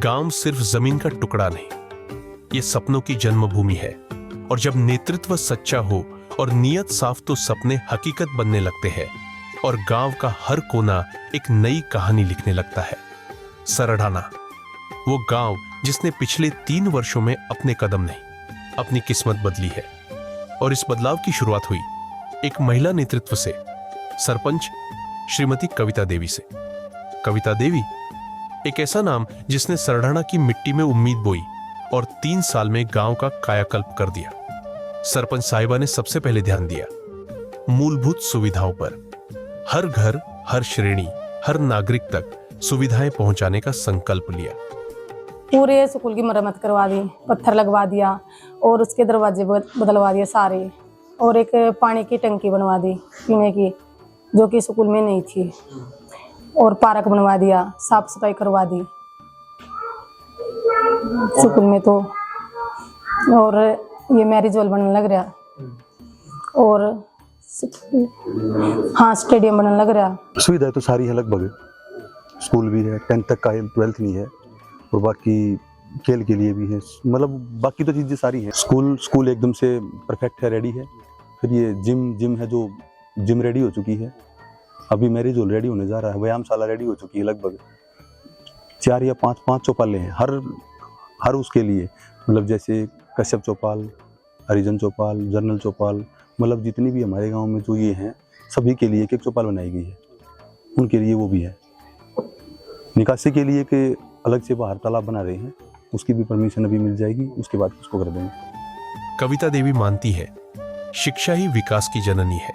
गांव सिर्फ जमीन का टुकड़ा नहीं, ये सपनों की जन्मभूमि है। और जब नेतृत्व सच्चा हो और नियत साफ तो सपने हकीकत बनने लगते हैं और गांव का हर कोना एक नई कहानी लिखने लगता है। सरढ़ाना, वो गांव जिसने पिछले 3 वर्षों में अपने कदम नहीं, अपनी किस्मत बदली है। और इस बदलाव की शुरुआत हुई एक महिला नेतृत्व से, सरपंच श्रीमती कविता देवी से। कविता देवी एक ऐसा नाम जिसने सरढ़ाना की मिट्टी में उम्मीद बोई और 3 साल में गांव का कायाकल्प कर दिया। सरपंच साहिबा ने सबसे पहले ध्यान दिया मूलभूत सुविधाओं पर। हर घर, हर श्रेणी, हर नागरिक तक सुविधाएं पहुंचाने का संकल्प लिया। पूरे स्कूल की मरम्मत करवा दी, पत्थर लगवा दिया और उसके दरवाजे बदलवा दिए सारे, और एक पानी की टंकी बनवा दी पीने की, जो कि स्कूल में नहीं थी, और पार्क बनवा दिया, साफ सफाई करवा दी स्कूल में तो। और ये मैरिज हॉल बनने लग रहा, और हाँ स्टेडियम बनने लग रहा। सुविधाएं तो सारी है लगभग, स्कूल भी है, 10th तक का है, 12th नहीं है, और बाकी खेल के लिए भी है, मतलब बाकी तो चीज़ें सारी हैं। स्कूल एकदम से परफेक्ट है, रेडी है। फिर ये जिम है, जो जिम रेडी हो चुकी है। अभी मैरिज हॉल रेडी होने जा रहा है, व्यायामशाला रेडी हो चुकी है। लगभग 4 या 5 चौपालें हैं हर उसके लिए, मतलब जैसे कश्यप चौपाल, हरिजन चौपाल, जनरल चौपाल, मतलब जितनी भी हमारे गांव में जो ये हैं सभी के लिए एक चौपाल बनाई गई है। उनके लिए वो भी है। निकासी के लिए कि अलग से बाहर तालाब बना रहे हैं, उसकी भी परमिशन अभी मिल जाएगी, उसके बाद उसको कर देंगे। कविता देवी मानती है शिक्षा ही विकास की जननी है,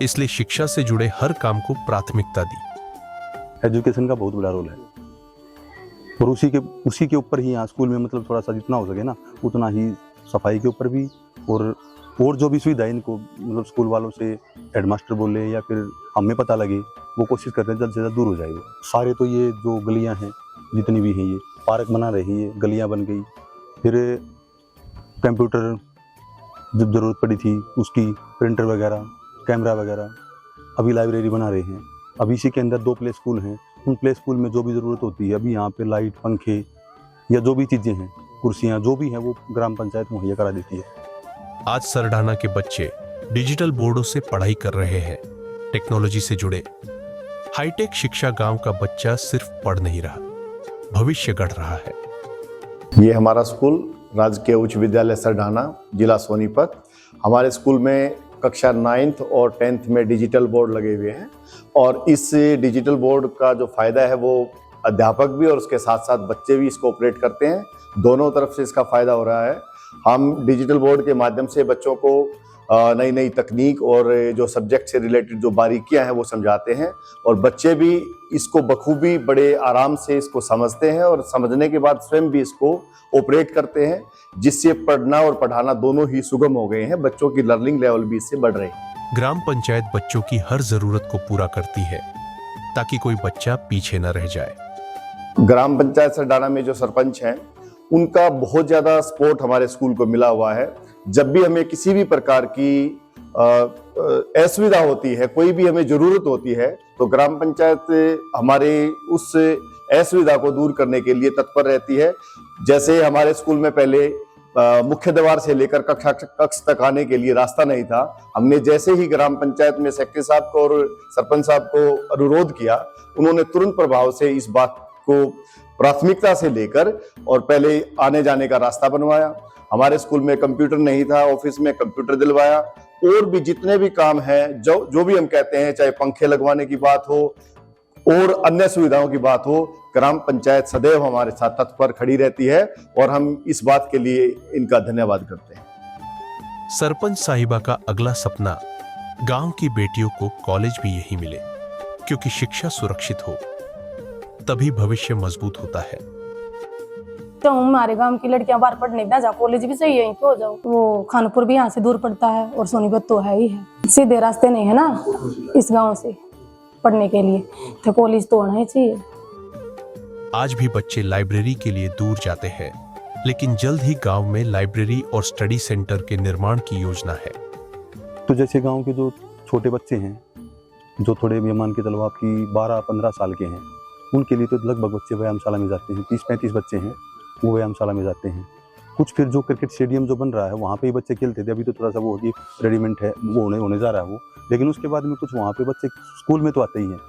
इसलिए शिक्षा से जुड़े हर काम को प्राथमिकता दी। एजुकेशन का बहुत बड़ा रोल है, और उसी के ऊपर ही यहाँ स्कूल में मतलब थोड़ा सा जितना हो सके ना उतना ही सफाई के ऊपर भी, और जो भी सुविधा इनको मतलब स्कूल वालों से हेडमास्टर बोले या फिर हमें पता लगे, वो कोशिश करते हैं जल्द से जल्द दूर हो जाएगी। सारे तो ये जो गलियाँ हैं जितनी भी हैं, ये पार्क बना रही है, गलियाँ बन गई। फिर कंप्यूटर जब ज़रूरत पड़ी थी उसकी, प्रिंटर वगैरह, कैमरा वगैरह, अभी लाइब्रेरी बना रहे हैं। अभी इसी के अंदर 2 प्ले स्कूल हैं, उन प्ले स्कूल में जो भी ज़रूरत होती है अभी यहाँ पे लाइट, पंखे या जो भी चीज़ें हैं, कुर्सियाँ जो भी हैं, वो ग्राम पंचायत मुहैया करा देती है। आज सरढ़ाना के बच्चे डिजिटल बोर्डों से पढ़ाई कर रहे हैं, टेक्नोलॉजी से जुड़े। हाईटेक शिक्षा गांव का बच्चा सिर्फ पढ़ नहीं रहा, भविष्य गढ़ रहा है। ये हमारा स्कूल राजकीय उच्च विद्यालय सरढ़ाना, जिला सोनीपत। हमारे स्कूल में कक्षा 9th और 10th में डिजिटल बोर्ड लगे हुए हैं, और इस डिजिटल बोर्ड का जो फायदा है वो अध्यापक भी और उसके साथ साथ बच्चे भी इसको ऑपरेट करते हैं। दोनों तरफ से इसका फायदा हो रहा है। हम डिजिटल बोर्ड के माध्यम से बच्चों को नई नई तकनीक और जो सब्जेक्ट से रिलेटेड जो बारीकियां हैं वो समझाते हैं, और बच्चे भी इसको बखूबी बड़े आराम से इसको समझते हैं, और समझने के बाद स्वयं भी इसको ऑपरेट करते हैं, जिससे पढ़ना और पढ़ाना दोनों ही सुगम हो गए हैं। बच्चों की लर्निंग लेवल भी इससे बढ़ रहे हैं। ग्राम पंचायत बच्चों की हर जरूरत को पूरा करती है ताकि कोई बच्चा पीछे न रह जाए। ग्राम पंचायत सरढ़ाना में जो सरपंच हैं उनका बहुत ज्यादा सपोर्ट हमारे स्कूल को मिला हुआ है। जब भी हमें किसी भी प्रकार की असुविधा होती है, कोई भी हमें जरूरत होती है, तो ग्राम पंचायत हमारे उस असुविधा को दूर करने के लिए तत्पर रहती है। जैसे हमारे स्कूल में पहले मुख्य द्वार से लेकर कक्ष तक आने के लिए रास्ता नहीं था। हमने जैसे ही ग्राम पंचायत में सेक्रेटरी साहब को और सरपंच साहब को अनुरोध किया, उन्होंने तुरंत प्रभाव से इस बात को प्राथमिकता से लेकर और पहले आने जाने का रास्ता बनवाया। हमारे स्कूल में कंप्यूटर नहीं था, ऑफिस में कंप्यूटर दिलवाया, और भी जितने भी काम हैं, जो भी हम कहते हैं, चाहे पंखे लगवाने की बात हो और अन्य सुविधाओं की बात हो, ग्राम पंचायत सदैव हमारे साथ तत्पर खड़ी रहती है, और हम इस बात के लिए इनका धन्यवाद करते हैं। सरपंच साहिबा का अगला सपना गांव की बेटियों को कॉलेज भी यही मिले, क्योंकि शिक्षा सुरक्षित हो तभी भविष्य मजबूत होता है। तो हमारे गांव की लड़कियां बाहर पढ़ने ना जाओ, कॉलेज भी सही यहीं पे हो जाओ। वो खानपुर भी यहाँ से दूर पड़ता है, और सोनीपत तो है ही है, सीधे रास्ते नहीं है ना इस गांव से पढ़ने के लिए, तो कॉलेज तो होना ही चाहिए। आज भी बच्चे लाइब्रेरी के लिए दूर जाते हैं, लेकिन जल्द ही गांव में लाइब्रेरी और स्टडी सेंटर के निर्माण की योजना है। तो जैसे गांव के जो छोटे बच्चे हैं, जो थोड़े ये मान के चलो आपकी 12-15 साल के हैं, उनके लिए तो लगभग बच्चे व्यायामशाला में जाते हैं। 30-35 बच्चे हैं वो व्यायामशाला में जाते हैं। कुछ फिर जो क्रिकेट स्टेडियम जो बन रहा है वहाँ पे ही बच्चे खेलते थे, अभी तो थोड़ा सा वो रेडीमेड है, वो होने जा रहा है वो, लेकिन उसके बाद में कुछ वहाँ पे बच्चे स्कूल में तो आते ही हैं।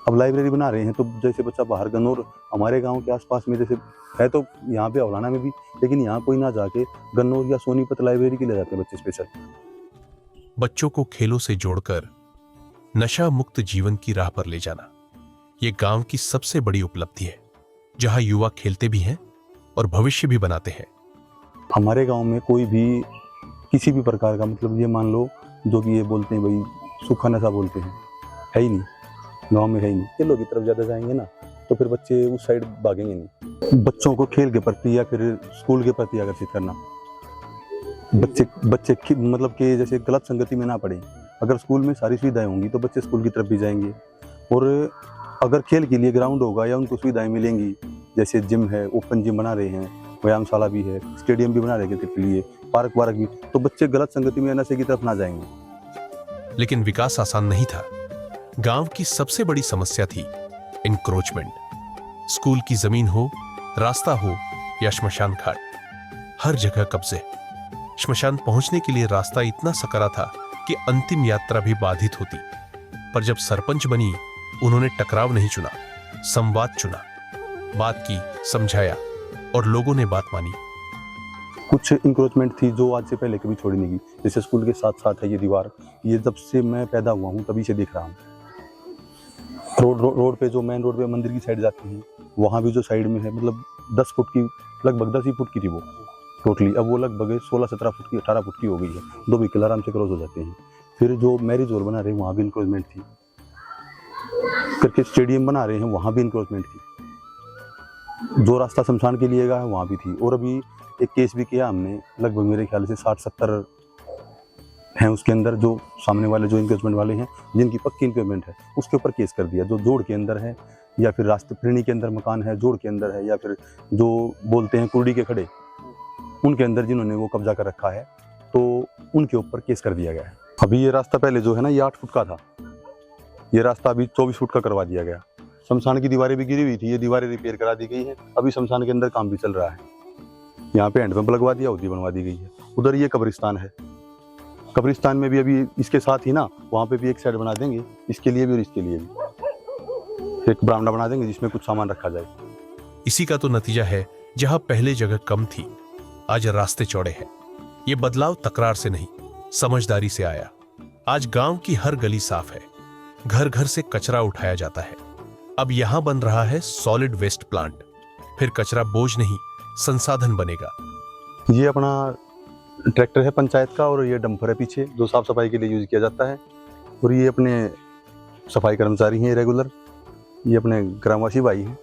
अब लाइब्रेरी बना रहे हैं तो जैसे बच्चा बाहर गन्नौर हमारे गांव के आसपास में जैसे है तो यहाँ पे औलाना में भी, लेकिन यहाँ कोई ना जाके गन्नौर या सोनीपत लाइब्रेरी के ले जाते हैं बच्चे स्पेशल। बच्चों को खेलों से जोड़कर नशा मुक्त जीवन की राह पर ले जाना ये गांव की सबसे बड़ी उपलब्धि है, जहां युवा खेलते भी हैं और भविष्य भी बनाते हैं। हमारे गांव में कोई भी किसी भी प्रकार का मतलब ये मान लो जो कि ये बोलते हैं भाई सूखा नशा बोलते हैं, है ही नहीं गांव में, है ही नहीं। खेलों की तरफ ज़्यादा जाएंगे ना तो फिर बच्चे उस साइड भागेंगे नहीं। बच्चों को खेल के प्रति या फिर स्कूल के प्रति आकर्षित करना, बच्चे मतलब कि जैसे गलत संगति में ना पड़े। अगर स्कूल में सारी सुविधाएं होंगी तो बच्चे स्कूल की तरफ भी जाएंगे, और अगर खेल के लिए ग्राउंड होगा या उनको सुविधाएं मिलेंगी, जैसे जिम है, ओपन जिम बना रहे हैं, व्यायामशाला भी है, स्टेडियम भी बना रहे हैं क्रिकेट के लिए, पार्क वार्क भी, तो बच्चे गलत संगति में नशे की तरफ ना जाएंगे। लेकिन विकास आसान नहीं था। गांव की सबसे बड़ी समस्या थी इंक्रोचमेंट। स्कूल की जमीन हो, रास्ता हो या श्मशान घाट, हर जगह कब्जे। श्मशान पहुंचने के लिए रास्ता इतना सकरा था कि अंतिम यात्रा भी बाधित होती। पर जब सरपंच बनी उन्होंने टकराव नहीं चुना, संवाद चुना। बात की, समझाया और लोगों ने बात मानी। कुछ इंक्रोचमेंट थी जो आज से पहले कभी छोड़ी नहीं गई। जैसे स्कूल के साथ साथ है ये दीवार, ये जब से मैं पैदा हुआ हूँ तभी से देख रहा हूँ। रोड पे जो मेन रोड पे मंदिर की साइड जाती है वहाँ भी जो साइड में है मतलब 10 फुट की, लगभग 10 ही फुट की थी वो टोटली, अब वो लगभग 16-17 फुट की, 18 फुट की हो गई है। 2 व्हीकल आराम से क्रॉस हो जाते हैं। फिर जो मैरिज हॉल बना रहे हैं वहाँ भी इंक्रोचमेंट थी। क्रिकेट स्टेडियम बना रहे हैं वहाँ भी इंक्रोचमेंट थी। जो रास्ता शमशान के लिए गया है वहाँ भी थी। और अभी एक केस भी किया हमने, लगभग मेरे ख्याल से 60-70 हैं उसके अंदर, जो सामने वाले जो इंक्रोचमेंट वाले हैं जिनकी पक्की इंक्रोचमेंट है उसके ऊपर केस कर दिया। जो जोड़ के अंदर है या फिर रास्ते प्रेणी के अंदर मकान है, जोड़ के अंदर है, या फिर जो बोलते हैं कुर्डी के खड़े, उनके अंदर जिन्होंने वो कब्जा कर रखा है तो उनके ऊपर केस कर दिया गया है। अभी ये रास्ता पहले जो है ना ये 8 फुट का था, ये रास्ता अभी 24 फुट का करवा दिया गया। शमशान की दीवारें भी गिरी हुई थी, ये दीवारें रिपेयर करा दी गई है। अभी शमशान के अंदर काम भी चल रहा है। यहाँ पे हैंडपंप लगवा दिया, उधर बनवा दी गई है। उधर ये कब्रिस्तान है, कब्रिस्तान में भी अभी इसके साथ ही ना वहाँ पे भी एक साइड बना देंगे, इसके लिए भी और इसके लिए भी एक बरामदा बना देंगे जिसमें कुछ सामान रखा जाए। इसी का तो नतीजा है, जहां पहले जगह कम थी आज रास्ते चौड़े हैं। ये बदलाव तकरार से नहीं, समझदारी से आया। आज गांव की हर गली साफ है, घर घर से कचरा उठाया जाता है। अब यहां बन रहा है सॉलिड वेस्ट प्लांट। फिर कचरा बोझ नहीं, संसाधन बनेगा। ये अपना ट्रैक्टर है पंचायत का और ये डंपर है पीछे जो साफ सफाई के लिए यूज किया जाता है। और ये अपने सफाई कर्मचारी हैं रेगुलर, ये अपने ग्रामवासी भाई हैं,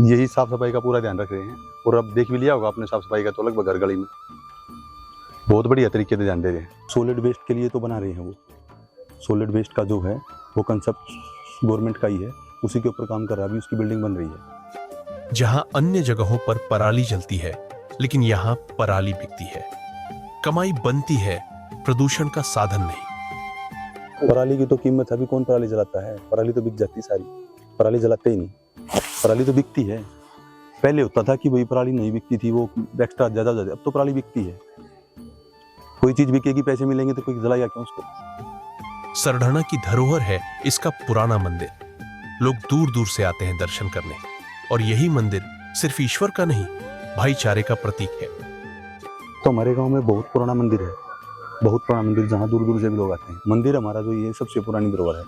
यही साफ सफाई का पूरा ध्यान रख रहे हैं। और अब देख भी लिया होगा आपने साफ सफाई का तो लगभग हर गली में बहुत बढ़िया तरीके से ध्यान दे रहे हैं। सॉलिड वेस्ट के लिए तो बना रहे हैं वो, सॉलिड वेस्ट का जो है वो कंसेप्ट गवर्नमेंट का ही है, उसी के ऊपर काम कर रहा है। अभी उसकी बिल्डिंग बन रही है। जहां अन्य जगहों पर पराली जलती है, लेकिन यहां पराली बिकती है, कमाई बनती है, प्रदूषण का साधन नहीं। पराली की तो कीमत अभी कौन पराली जलाता है, पराली तो बिक जाती सारी, पराली जलाते ही नहीं, पराली तो बिकती है। पहले होता था कि भाई पराली नहीं बिकती थी, वो एक्स्ट्रा ज्यादा, अब तो पराली बिकती है। कोई चीज बिकेगी, पैसे मिलेंगे तो कोई जलाएगा क्यों उसको। सरढाना की धरोहर है इसका पुराना मंदिर। लोग दूर दूर से आते हैं दर्शन करने, और यही मंदिर सिर्फ ईश्वर का नहीं, भाईचारे का प्रतीक है। तो हमारे गांव में बहुत पुराना मंदिर है, बहुत पुराना मंदिर, जहाँ दूर दूर से भी लोग आते हैं। मंदिर हमारा जो ये सबसे पुरानी धरोहर है,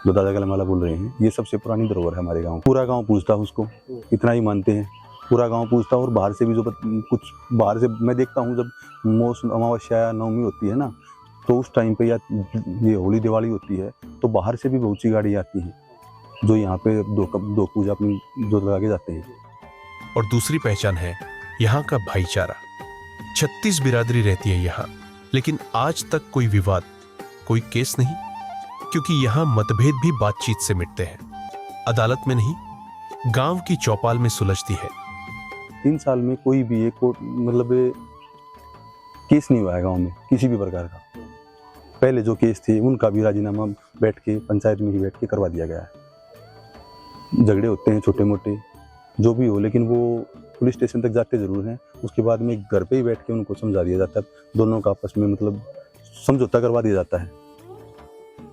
जो दादा कलमाला बोल रहे हैं, ये सबसे पुरानी धरोहर है हमारे गांव। पूरा गांव पूजता है उसको, इतना ही मानते हैं, पूरा गांव पूजता है। और बाहर से भी जो कुछ बाहर से मैं देखता हूँ, जब मौसम अमावस्या या नवमी होती है ना, तो उस टाइम पे या ये होली दिवाली होती है तो बाहर से भी बहुत सी गाड़ी आती हैं जो यहाँ पे दो पूजा अपनी जोत लगा के जाते हैं। और दूसरी पहचान है यहाँ का भाईचारा। 36 बिरादरी रहती है यहाँ, लेकिन आज तक कोई विवाद, कोई केस नहीं, क्योंकि यहाँ मतभेद भी बातचीत से मिटते हैं, अदालत में नहीं, गांव की चौपाल में सुलझती है। 3 साल में कोई भी एक मतलब केस नहीं हुआ है गांव में किसी भी प्रकार का। पहले जो केस थे उनका भी राजीनामा बैठ के पंचायत में ही बैठ के करवा दिया गया है। झगड़े होते हैं छोटे मोटे जो भी हो, लेकिन वो पुलिस स्टेशन तक जाते जरूर हैं, उसके बाद में घर पे ही बैठ के उनको समझा दिया जाता है, दोनों का आपस में मतलब समझौता करवा दिया जाता है।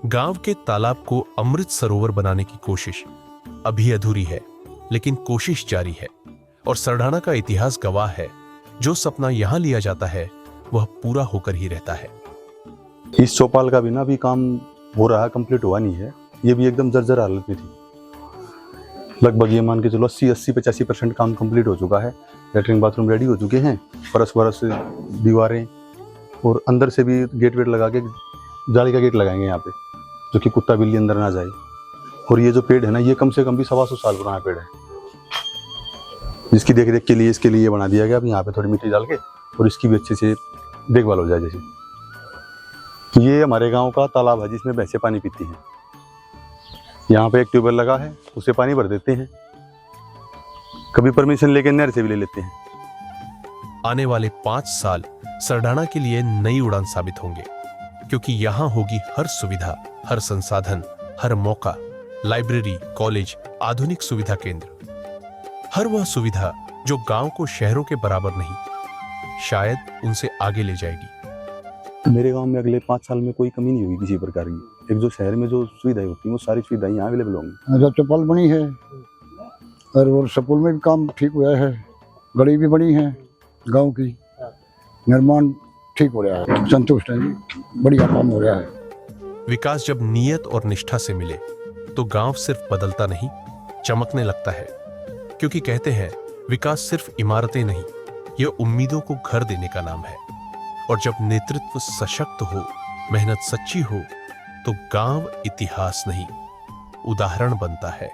गांव के तालाब को अमृत सरोवर बनाने की कोशिश अभी अधूरी है, लेकिन कोशिश जारी है और सरडाना का इतिहास गवाह है, जो सपना यहां लिया जाता है वह पूरा होकर ही रहता है। इस चौपाल का भी ना अभी काम हो रहा है, कंप्लीट हुआ नहीं है, ये भी एकदम जर्जर हालत में थी। लगभग ये मान के चलो 80-85% काम कंप्लीट हो चुका है। लेटरिन बाथरूम रेडी हो चुके हैं, फर्श वरस दीवारें, और अंदर से भी गेट वेट लगा के जाली का गेट लगाएंगे यहाँ पे, जो कि कुत्ता बिल्ली अंदर ना जाए। और ये जो पेड़ है ना, ये कम से कम भी 125 साल पुराना पेड़ है, जिसकी देख रेख के लिए इसके लिए बना दिया गया। अब यहाँ पे थोड़ी मिट्टी डाल के और इसकी भी अच्छे से देखभाल हो जाए। जैसे ये हमारे गांव का तालाब है जिसमें भैंसें पानी पीती हैं। यहाँ पे एक ट्यूबवेल लगा है, उससे पानी भर देते हैं, कभी परमिशन लेके नहर से भी ले लेते हैं। आने वाले 5 साल सरडाना के लिए नई उड़ान साबित होंगे, क्योंकि यहां होगी हर सुविधा, हर संसाधन, हर मौका, लाइब्रेरी, कॉलेज, आधुनिक सुविधा केंद्र, हर वह सुविधा जो गांव को शहरों के बराबर नहीं, शायद उनसे आगे ले जाएगी। मेरे गांव में अगले 5 साल में कोई कमी नहीं होगी किसी प्रकार की। एक जो शहर में जो सुविधाएं होती हैं वो सारी सुविधाएं यहाँ अवेलेबल होंगी। अच्छा, चौपाल बनी है और स्कूल में भी काम ठीक हुआ है, गली भी बनी है, गांव की निर्माण ठीक हो रहा है, संतुष्ट है जी, बढ़िया काम हो रहा है। विकास जब नियत और निष्ठा से मिले तो गांव सिर्फ बदलता नहीं, चमकने लगता है। क्योंकि कहते हैं विकास सिर्फ इमारतें नहीं, यह उम्मीदों को घर देने का नाम है। और जब नेतृत्व सशक्त हो, मेहनत सच्ची हो, तो गांव इतिहास नहीं, उदाहरण बनता है।